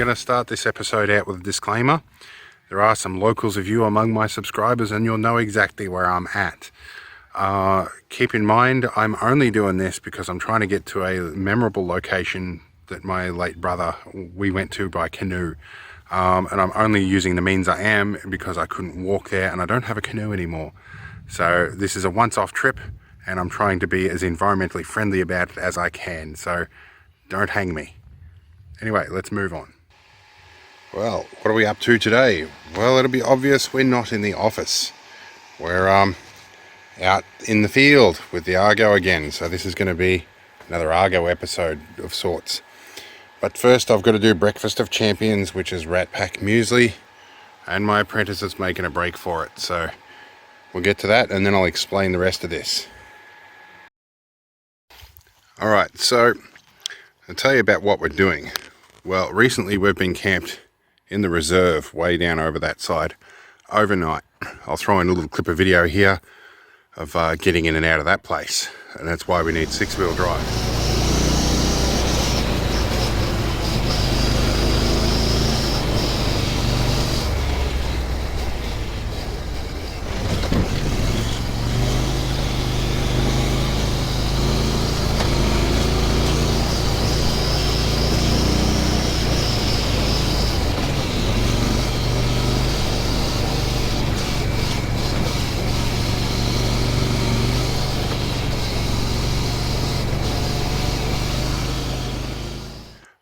going to start this episode out with a disclaimer. There are some locals of you among my subscribers and you'll know exactly where I'm at. Keep in mind, I'm only doing this because I'm trying to get to a memorable location that my late brother, we went to by canoe. And I'm only using the means I am because I couldn't walk there and I don't have a canoe anymore. So this is a once-off trip and I'm trying to be as environmentally friendly about it as I can. So don't hang me. Anyway, let's move on. Well, what are we up to today? Well, it'll be obvious we're not in the office. We're out in the field with the Argo again. So this is going to be another Argo episode of sorts. But first I've got to do breakfast of champions, which is rat pack muesli, and my apprentice is making a break for it. So we'll get to that and then I'll explain the rest of this. Alright, so I'll tell you about what we're doing. Well, recently we've been camped in the reserve way down over that side overnight. I'll throw in a little clip of video here of getting in and out of that place, and that's why we need 6-wheel drive.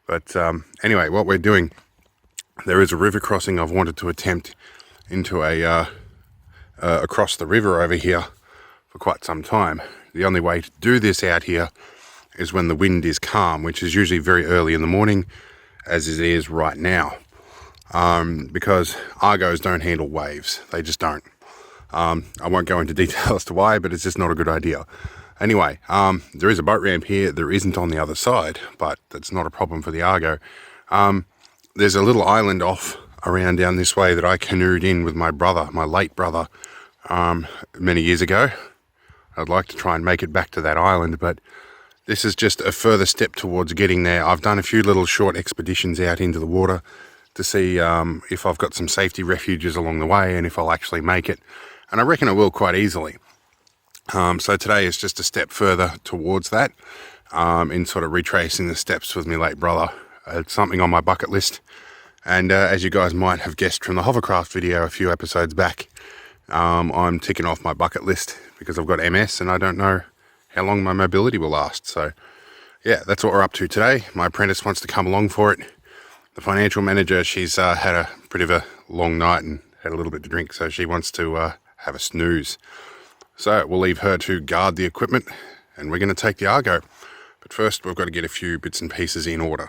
But anyway, what we're doing, there is a river crossing I've wanted to attempt into across the river over here for quite some time. The only way to do this out here is when the wind is calm, which is usually very early in the morning, as it is right now. Because Argos don't handle waves, they just don't. I won't go into detail as to why, but it's just not a good idea. Anyway, there is a boat ramp here. There isn't on the other side, but that's not a problem for the Argo. There's a little island off around down this way that I canoed in with my brother, my late brother, many years ago. I'd like to try and make it back to that island, but this is just a further step towards getting there. I've done a few little short expeditions out into the water to see if I've got some safety refuges along the way and if I'll actually make it. And I reckon I will quite easily. So today is just a step further towards that, in sort of retracing the steps with my late brother. It's something on my bucket list, and as you guys might have guessed from the hovercraft video a few episodes back, I'm ticking off my bucket list because I've got MS and I don't know how long my mobility will last. So yeah, that's what we're up to today. My apprentice wants to come along for it. The financial manager, she's had a pretty of a long night and had a little bit to drink, so she wants to have a snooze. So we'll leave her to guard the equipment and we're going to take the Argo. But first we've got to get a few bits and pieces in order.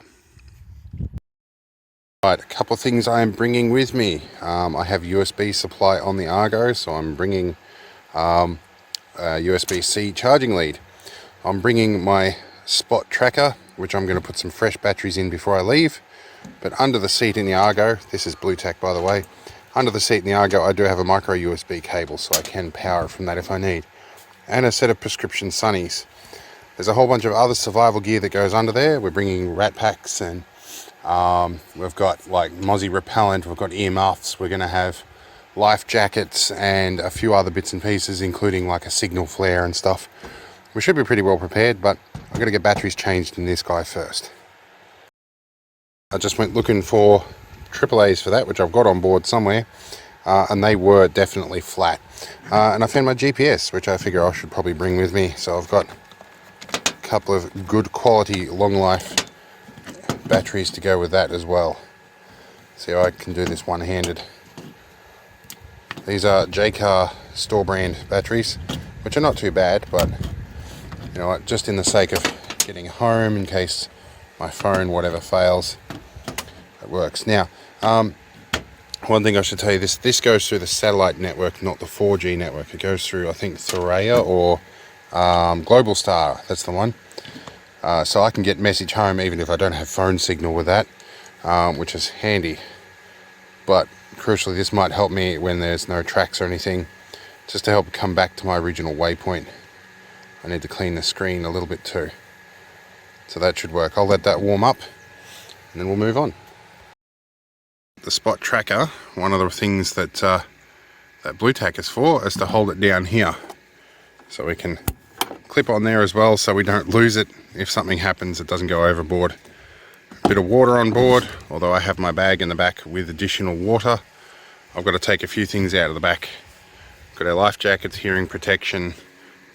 Right, a couple of things I am bringing with me. I have USB supply on the Argo, so I'm bringing a USB-C charging lead. I'm bringing my spot tracker, which I'm going to put some fresh batteries in before I leave. But under the seat in the Argo, this is Blue Tack by the way, under the seat in the Argo I do have a micro USB cable, so I can power it from that if I need. And a set of prescription sunnies. There's a whole bunch of other survival gear that goes under there. We're bringing rat packs and we've got like mozzie repellent, we've got earmuffs, we're going to have life jackets and a few other bits and pieces, including like a signal flare and stuff. We should be pretty well prepared, but I've got to get batteries changed in this guy first. I just went looking for AAAs for that, which I've got on board somewhere, and they were definitely flat. And I found my GPS, which I figure I should probably bring with me. So I've got a couple of good quality long life batteries to go with that as well. See how I can do this one-handed. These are JCar store brand batteries, which are not too bad, but you know what, just in the sake of getting home in case my phone whatever fails, it works. Now one thing I should tell you, this goes through the satellite network, not the 4G network. It goes through, I think, Thuraya or Global Star, that's the one. So I can get message home even if I don't have phone signal with that, which is handy. But crucially, this might help me when there's no tracks or anything, just to help come back to my original waypoint. I need to clean the screen a little bit too. So that should work. I'll let that warm up and then we'll move on. The spot tracker, one of the things that that blue tack is for, is to hold it down here. So we can clip on there as well so we don't lose it. If something happens, it doesn't go overboard. A bit of water on board, although I have my bag in the back with additional water. I've got to take a few things out of the back. Got our life jackets, hearing protection,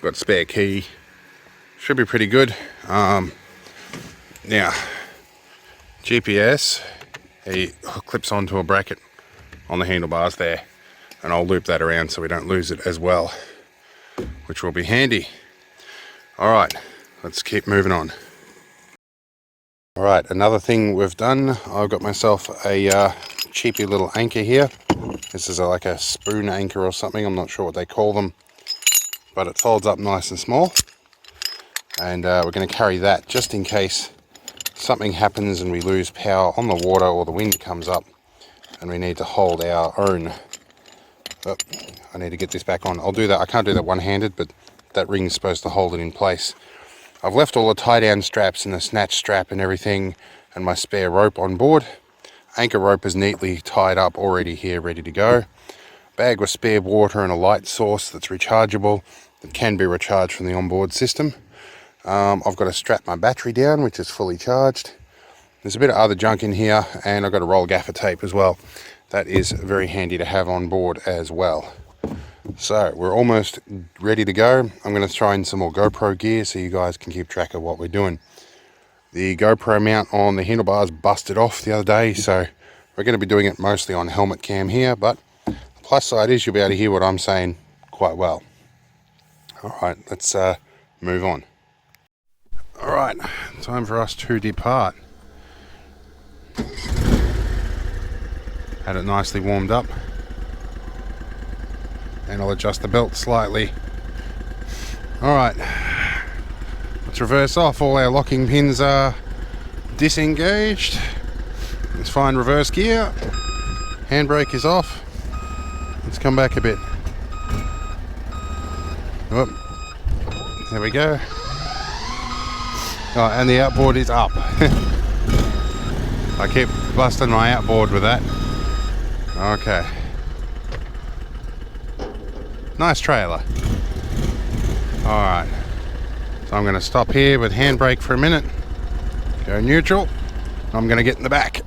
got spare key. Should be pretty good. Now, GPS, he clips onto a bracket on the handlebars there, and I'll loop that around so we don't lose it as well, which will be handy. Alright, let's keep moving on. Alright, another thing we've done, I've got myself a cheapy little anchor here. This is like a spoon anchor or something, I'm not sure what they call them, but it folds up nice and small, and we're going to carry that just in case something happens and we lose power on the water or the wind comes up and we need to hold our own. Oh, I need to get this back on. I'll do that. I can't do that one-handed, but that ring's supposed to hold it in place. I've left all the tie-down straps and the snatch strap and everything and my spare rope on board. Anchor rope is neatly tied up already here, ready to go. Bag with spare water and a light source that's rechargeable, that can be recharged from the onboard system. I've got to strap my battery down, which is fully charged. There's a bit of other junk in here, and I've got a roll gaffer tape as well. That is very handy to have on board as well. So we're almost ready to go. I'm going to throw in some more GoPro gear so you guys can keep track of what we're doing. The GoPro mount on the handlebars busted off the other day, so we're going to be doing it mostly on helmet cam here, but the plus side is you'll be able to hear what I'm saying quite well. Alright, let's move on. Alright, time for us to depart. Had it nicely warmed up. And I'll adjust the belt slightly. Alright, let's reverse off. All our locking pins are disengaged. Let's find reverse gear. Handbrake is off. Let's come back a bit. Whoop. There we go. Oh, and the outboard is up. I keep busting my outboard with that. Okay. Nice trailer. Alright. So I'm going to stop here with handbrake for a minute. Go neutral. I'm going to get in the back.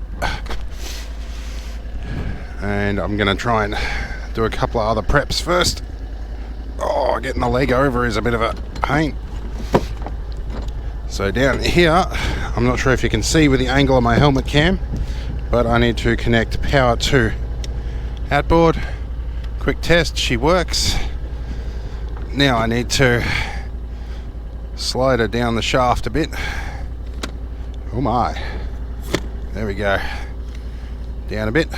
And I'm going to try and do a couple of other preps first. Oh, getting the leg over is a bit of a pain. So down here, I'm not sure if you can see with the angle of my helmet cam, but I need to connect power to outboard. Quick test, she works. Now I need to slide her down the shaft a bit. Oh my. There we go. Down a bit.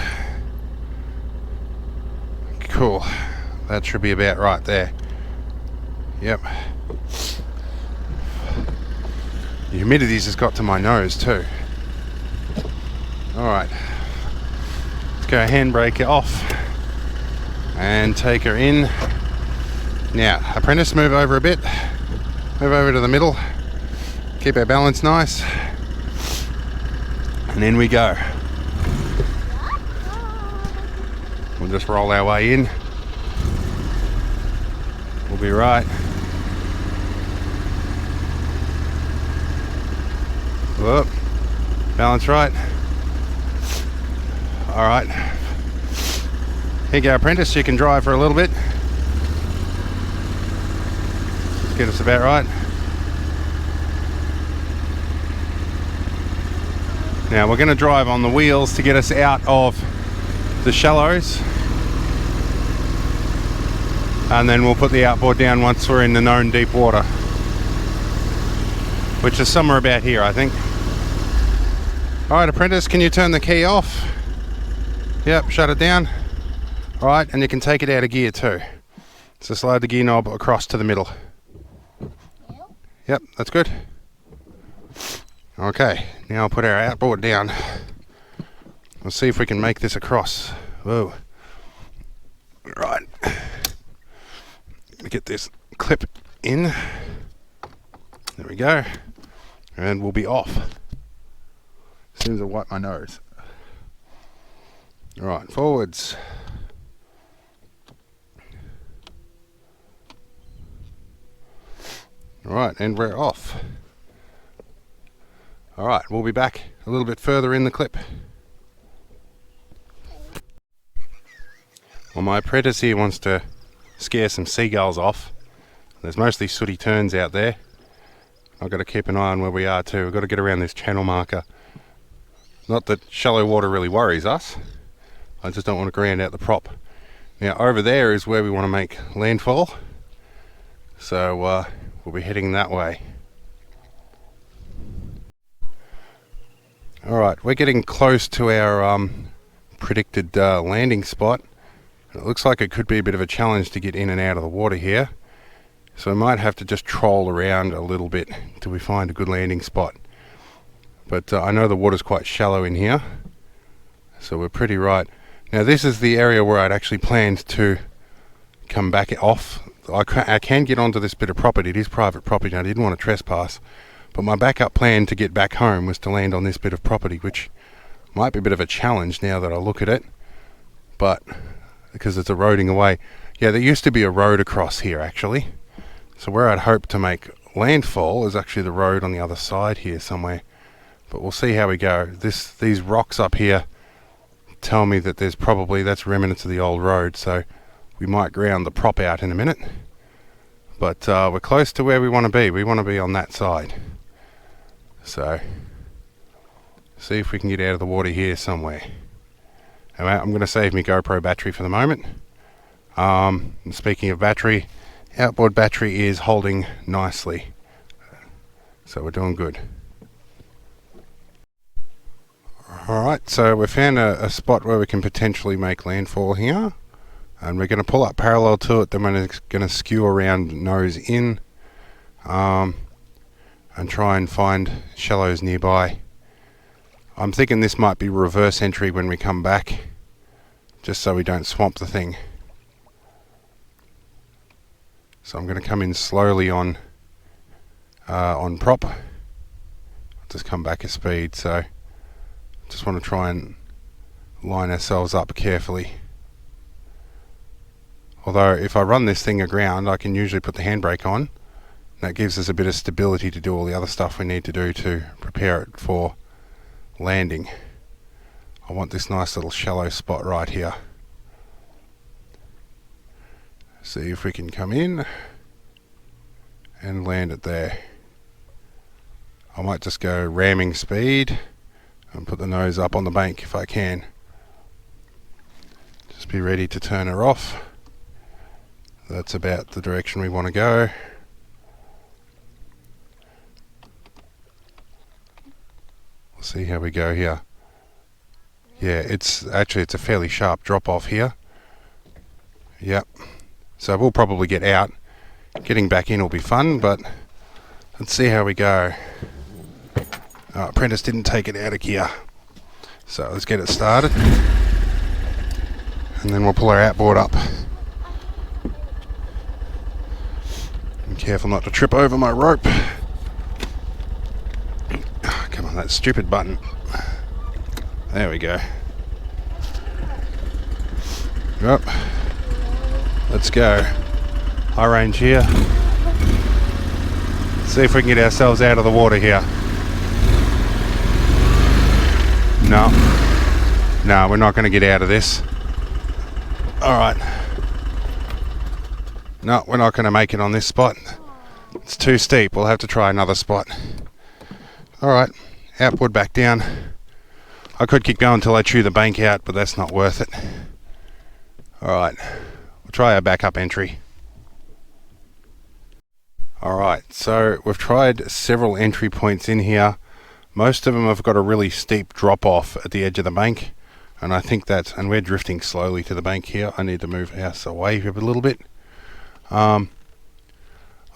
Cool. That should be about right there. Yep. The humidity's just got to my nose too. Alright. Let's go handbrake off and take her in. Now, apprentice, move over a bit. Move over to the middle. Keep our balance nice. And in we go. We'll just roll our way in. We'll be right. Whoop. Balance right. Alright. Here you go, apprentice. You can drive for a little bit. Just get us about right. Now we're going to drive on the wheels to get us out of the shallows. And then we'll put the outboard down once we're in the known deep water. Which is somewhere about here, I think. Alright, apprentice, can you turn the key off? Yep, shut it down. Alright, and you can take it out of gear too. So slide the gear knob across to the middle. Yep, that's good. Okay, now I'll put our outboard down. We'll see if we can make this across. Whoa. Right. Let me get this clip in. There we go. And we'll be off. As soon as I wipe my nose. Alright, forwards. Alright, and we're off. Alright, we'll be back a little bit further in the clip. Well, my apprentice here wants to scare some seagulls off. There's mostly sooty terns out there. I've got to keep an eye on where we are too. We've got to get around this channel marker. Not that shallow water really worries us. I just don't want to ground out the prop. Now over there is where we want to make landfall. So we'll be heading that way. Alright, we're getting close to our predicted landing spot. It looks like it could be a bit of a challenge to get in and out of the water here. So we might have to just troll around a little bit till we find a good landing spot. But I know the water's quite shallow in here, so we're pretty right. Now this is the area where I'd actually planned to come back off. I can get onto this bit of property. It is private property and I didn't want to trespass. But my backup plan to get back home was to land on this bit of property, which might be a bit of a challenge now that I look at it. But because it's eroding away. Yeah, there used to be a road across here actually. So where I'd hoped to make landfall is actually the road on the other side here somewhere. But we'll see how we go. These rocks up here tell me that that's remnants of the old road, so we might ground the prop out in a minute. But we're close to where we want to be. We want to be on that side. So, see if we can get out of the water here somewhere. Anyway, I'm going to save my GoPro battery for the moment. And speaking of battery, outboard battery is holding nicely. So we're doing good. Alright, so we found a spot where we can potentially make landfall here. And we're going to pull up parallel to it, then we're going to skew around nose in. And try and find shallows nearby. I'm thinking this might be reverse entry when we come back, just so we don't swamp the thing. So I'm going to come in slowly on prop. I'll just come back a speed, so just want to try and line ourselves up carefully. Although if I run this thing aground, I can usually put the handbrake on. That gives us a bit of stability to do all the other stuff we need to do to prepare it for landing. I want this nice little shallow spot right here. See if we can come in and land it there. I might just go ramming speed and put the nose up on the bank if I can. Just be ready to turn her off. That's about the direction we want to go. We'll see how we go here. Yeah, it's a fairly sharp drop off here. Yep. So we'll probably get out. Getting back in will be fun, but let's see how we go. Apprentice didn't take it out of gear. So let's get it started. And then we'll pull our outboard up. I'm careful not to trip over my rope. Oh, come on, that stupid button. There we go. Yep. Let's go. High range here. See if we can get ourselves out of the water here. No, we're not going to get out of this. Alright. No, we're not going to make it on this spot. It's too steep. We'll have to try another spot. Alright, outboard back down. I could keep going until I chew the bank out, but that's not worth it. Alright, we'll try our backup entry. Alright, so we've tried several entry points in here. Most of them have got a really steep drop off at the edge of the bank, and I think and we're drifting slowly to the bank here. I need to move us away a little bit. I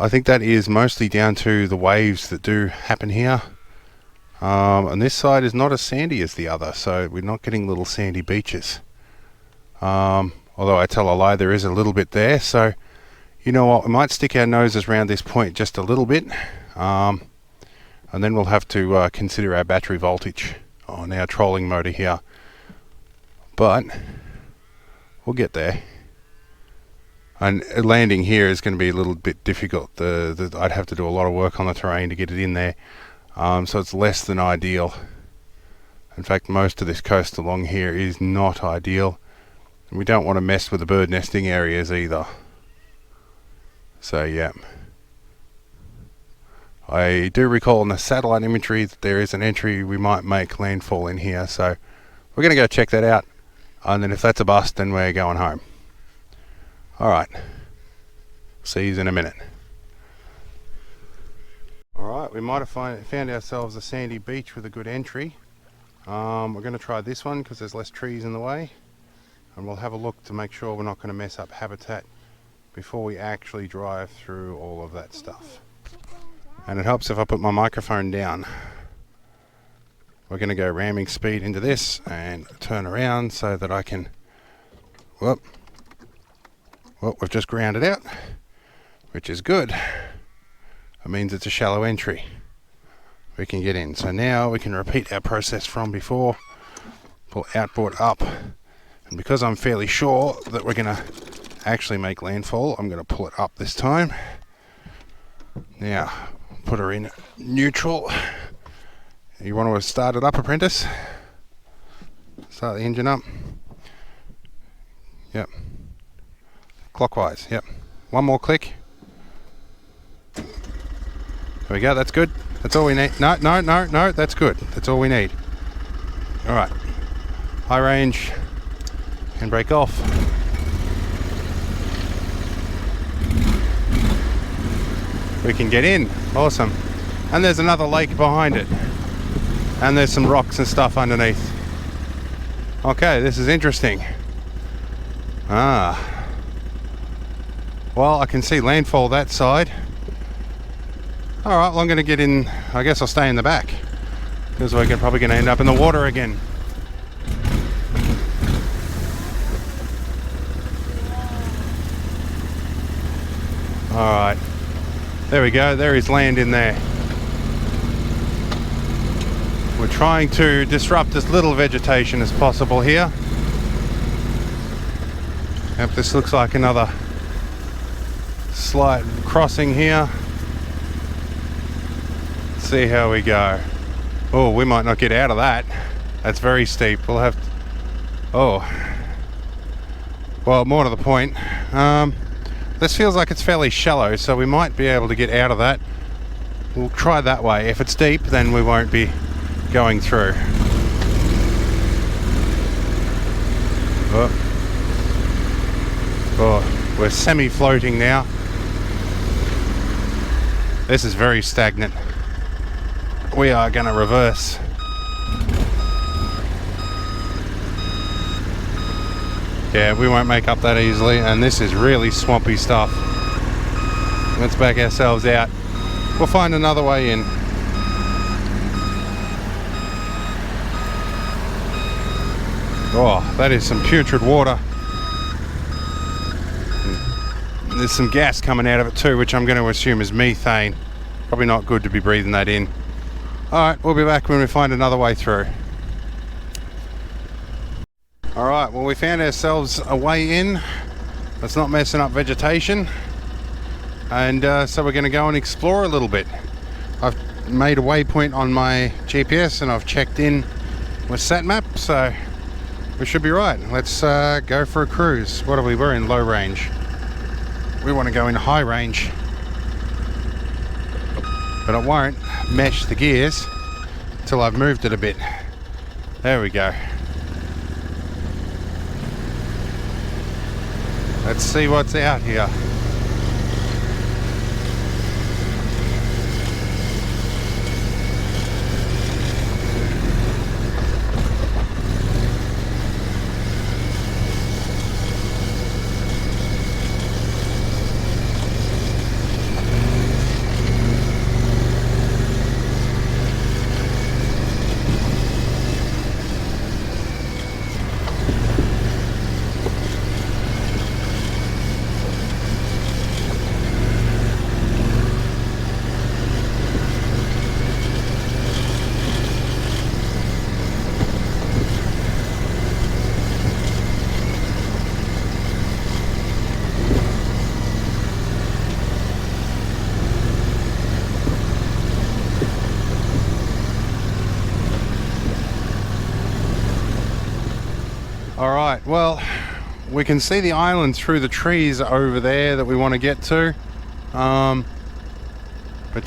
think that is mostly down to the waves that do happen here. And this side is not as sandy as the other, so we're not getting little sandy beaches. Although I tell a lie, there is a little bit there, so you know what, we might stick our noses around this point just a little bit, and then we'll have to consider our battery voltage on our trolling motor here. but we'll get there. And landing here is going to be a little bit difficult. I'd have to do a lot of work on the terrain to get it in there, so it's less than ideal. In fact, most of this coast along here is not ideal, and we don't want to mess with the bird nesting areas either. So yeah, I do recall in the satellite imagery that there is an entry we might make landfall in here, so we're going to go check that out, and then if that's a bust, then we're going home. Alright, see you in a minute. Alright, we might have found ourselves a sandy beach with a good entry. We're going to try this one because there's less trees in the way, and we'll have a look to make sure we're not going to mess up habitat before we actually drive through all of that stuff. And it helps if I put my microphone down. We're going to go ramming speed into this and turn around so that I can... Well, we've just grounded out, which is good. It means it's a shallow entry. We can get in. So now we can repeat our process from before. Pull outboard up. And because I'm fairly sure that we're going to actually make landfall, I'm going to pull it up this time. Now, put her in neutral. You want to start it up, apprentice? Start the engine up. Yep. Clockwise, yep. One more click. There we go, that's good. That's all we need. No, that's good. That's all we need. Alright. High range. And break off. We can get in. Awesome. And there's another lake behind it. And there's some rocks and stuff underneath. Okay, this is interesting. Well, I can see landfall that side. Alright, well, I'm going to get in. I guess I'll stay in the back, because we're probably going to end up in the water again. Alright, there we go. There is land in there. We're trying to disrupt as little vegetation as possible here. Yep, this looks like another slight crossing here. Let's see how we go. Oh, we might not get out of that. That's very steep. We'll have to... Oh. Well, more to the point. This feels like it's fairly shallow, so we might be able to get out of that. We'll try that way. If it's deep, then we won't be going through. Oh, we're semi-floating now. This is very stagnant. We are going to reverse. Yeah, we won't make up that easily, and this is really swampy stuff. Let's back ourselves out. We'll find another way in. Oh, that is some putrid water. There's some gas coming out of it too, which I'm going to assume is methane. Probably not good to be breathing that in. Alright, we'll be back when we find another way through. Alright, well, we found ourselves a way in that's not messing up vegetation. And so we're going to go and explore a little bit. I've made a waypoint on my GPS and I've checked in with SatMap, so we should be right. Let's go for a cruise. What are we? We're in low range. We want to go in high range, but it won't mesh the gears till I've moved it a bit. There we go. Let's see what's out here. Alright, well, we can see the island through the trees over there that we want to get to. But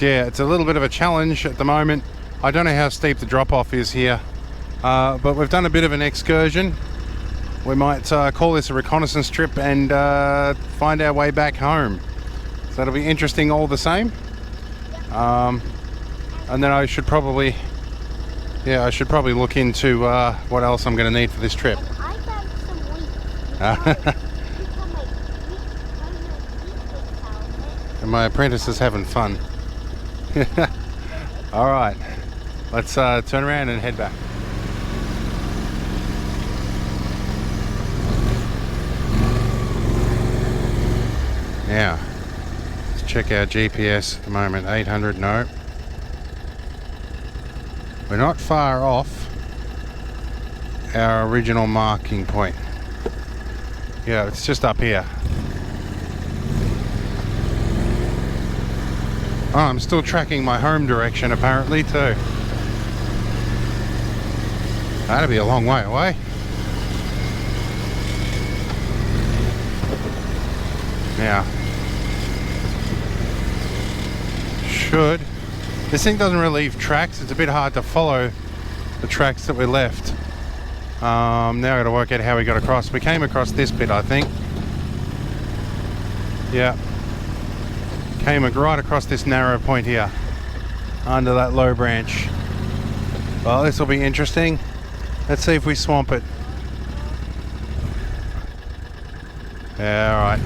yeah, it's a little bit of a challenge at the moment. I don't know how steep the drop-off is here, but we've done a bit of an excursion. We might call this a reconnaissance trip and find our way back home. So that'll be interesting all the same. And then I should probably look into what else I'm going to need for this trip. I found some wheat. And my apprentice is having fun. All right, let's turn around and head back. Now, let's check our GPS at the moment. 800, no. We're not far off our original marking point. Yeah, it's just up here. Oh, I'm still tracking my home direction apparently too. That'll be a long way away. Now, this thing doesn't really leave tracks. It's a bit hard to follow the tracks that we left. Now I've got to work out how we got across. We came across this bit, I think. Yeah. Came right across this narrow point here, under that low branch. Well, this will be interesting. Let's see if we swamp it. Yeah, alright.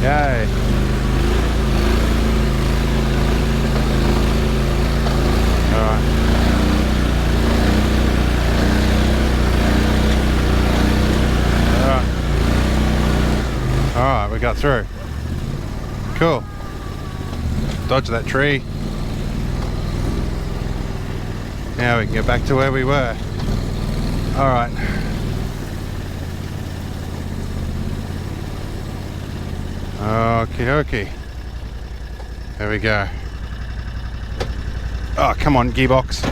Yay. Alright. Alright, we got through. Cool. Dodge that tree. Now we can get back to where we were. Alright. Okie dokie. There we go. Oh, come on, gearbox.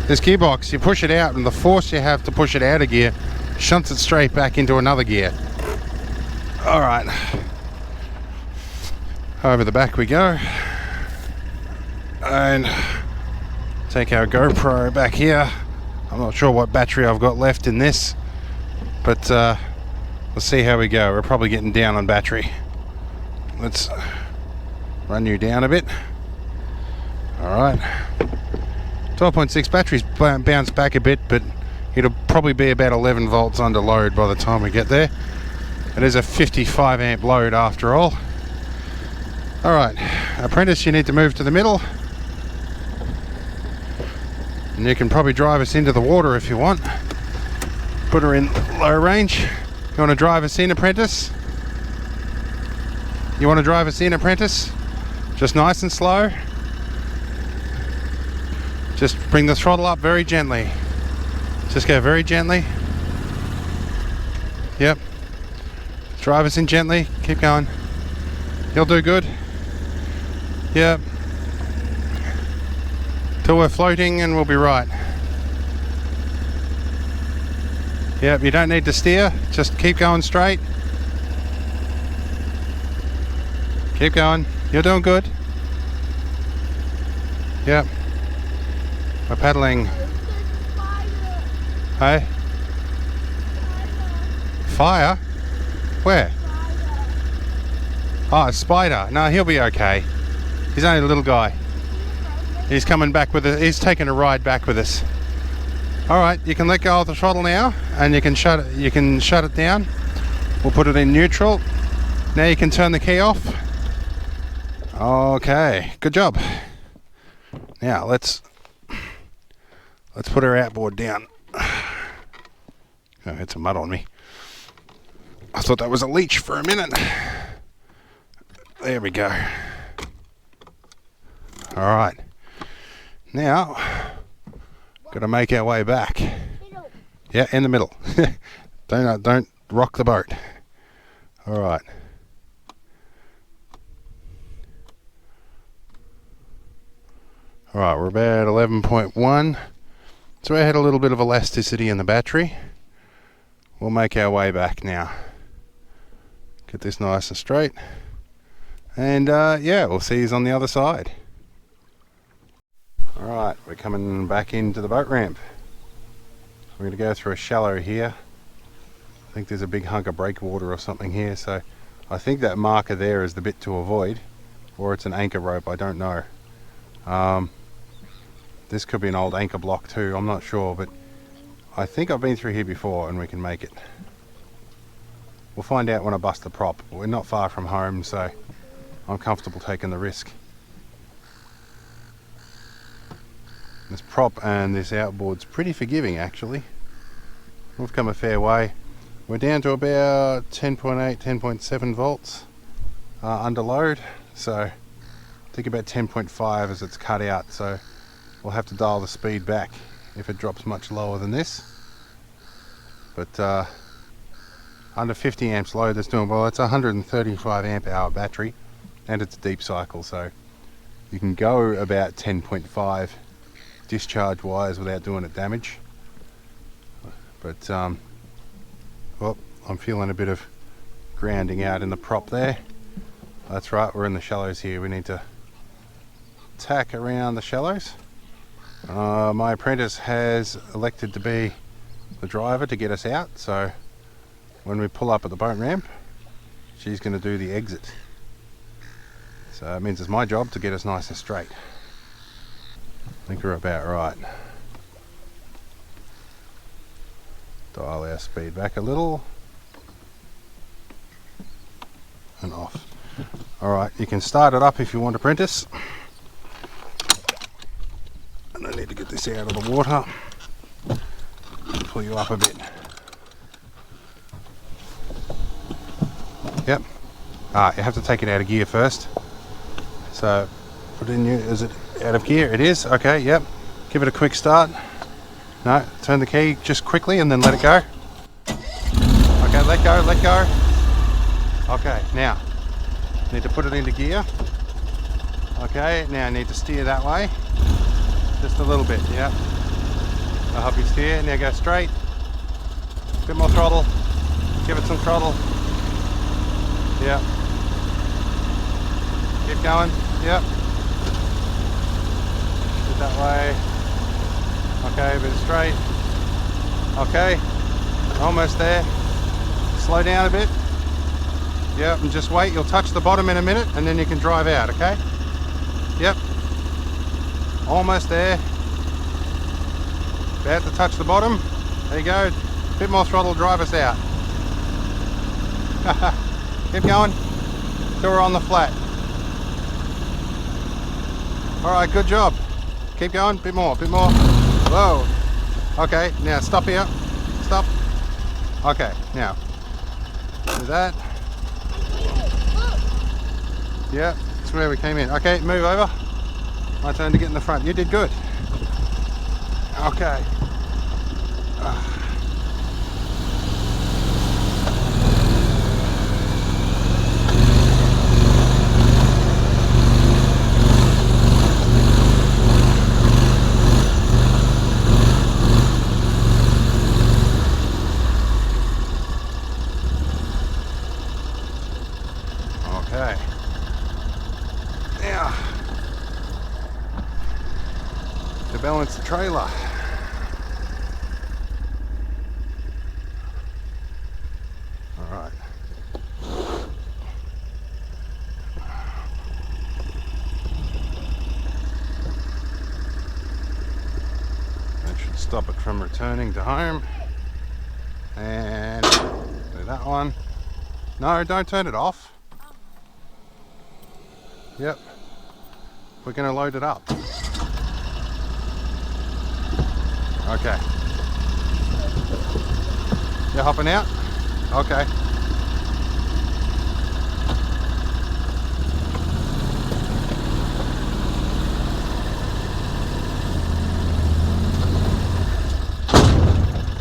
This gearbox, you push it out and the force you have to push it out of gear shunts it straight back into another gear. Alright. Over the back we go. And take our GoPro back here. I'm not sure what battery I've got left in this, but let's see how we go. We're probably getting down on battery. Let's run you down a bit. Alright. 12.6 batteries bounced back a bit, but it'll probably be about 11 volts under load by the time we get there. It is a 55 amp load after all. Alright, apprentice, you need to move to the middle. And you can probably drive us into the water if you want. Put her in low range. You want to drive us in, apprentice? You want to drive us in, apprentice? Just nice and slow. Just bring the throttle up very gently. Just go very gently. Yep. Drive us in gently. Keep going. You'll do good. Yep. Till we're floating and we'll be right. Yep, you don't need to steer. Just keep going straight. Keep going. You're doing good. Yep. We're paddling. Hey? Fire? Where? Oh, a spider. No, he'll be okay. He's only a little guy. He's coming back with us. He's taking a ride back with us. All right, you can let go of the throttle now, and you can shut it. You can shut it down. We'll put it in neutral. Now you can turn the key off. Okay, good job. Now let's put our outboard down. Oh, it's a mud on me. I thought that was a leech for a minute. There we go. All right. Now, got to make our way back. Yeah, in the middle. Don't rock the boat. All right. All right, we're about 11.1. So we had a little bit of elasticity in the battery. We'll make our way back now. Get this nice and straight. And yeah, we'll see you on the other side. Alright, we're coming back into the boat ramp. We're going to go through a shallow here. I think there's a big hunk of breakwater or something here, so I think that marker there is the bit to avoid, or it's an anchor rope, I don't know. This could be an old anchor block too, I'm not sure, but I think I've been through here before and we can make it. We'll find out when I bust the prop. We're not far from home, so I'm comfortable taking the risk. This prop and this outboard's pretty forgiving actually. We've come a fair way. We're down to about 10.8, 10.7 volts under load, so I think about 10.5 as it's cut out, so we'll have to dial the speed back if it drops much lower than this. But under 50 amps load that's doing well. It's a 135 amp hour battery and it's a deep cycle, so you can go about 10.5 discharge wise without doing it damage. But well, I'm feeling a bit of grounding out in the prop there. That's right, we're in the shallows here. We need to tack around the shallows. My apprentice has elected to be the driver to get us out, so when we pull up at the boat ramp, she's going to do the exit. So it means it's my job to get us nice and straight. I think we're about right. Dial our speed back a little and off. Alright, you can start it up if you want, apprentice. And I need to get this out of the water. Pull you up a bit. Yep. You have to take it out of gear first. So put it in your, is it out of gear? It is. Okay, yep. Give it a quick start. No, turn the key just quickly and then let it go. Okay, let go, let go. Okay, now need to put it into gear. Okay, now I need to steer that way. Just a little bit, yeah. I'll help you steer. Now go straight. A bit more throttle. Give it some throttle. Yeah. Keep going. Yep. Get that way. Okay, a bit straight. Okay. Almost there. Slow down a bit. Yep, and just wait. You'll touch the bottom in a minute and then you can drive out, okay? Yep. Almost there. About to touch the bottom. There you go. A bit more throttle, drive us out. Keep going till we're on the flat. Alright, good job. Keep going, bit more, bit more. Whoa. Okay, now stop here. Stop. Okay, now do that. Yeah, that's where we came in. Okay, move over. My turn to get in the front. You did good. Okay. Okay. Now, to balance the trailer. All right. That should stop it from returning to home. And do that one. No, don't turn it off. Yep, we're going to load it up. Okay. You're hopping out? Okay.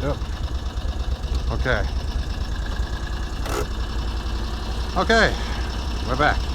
Yep. Okay. Okay, we're back.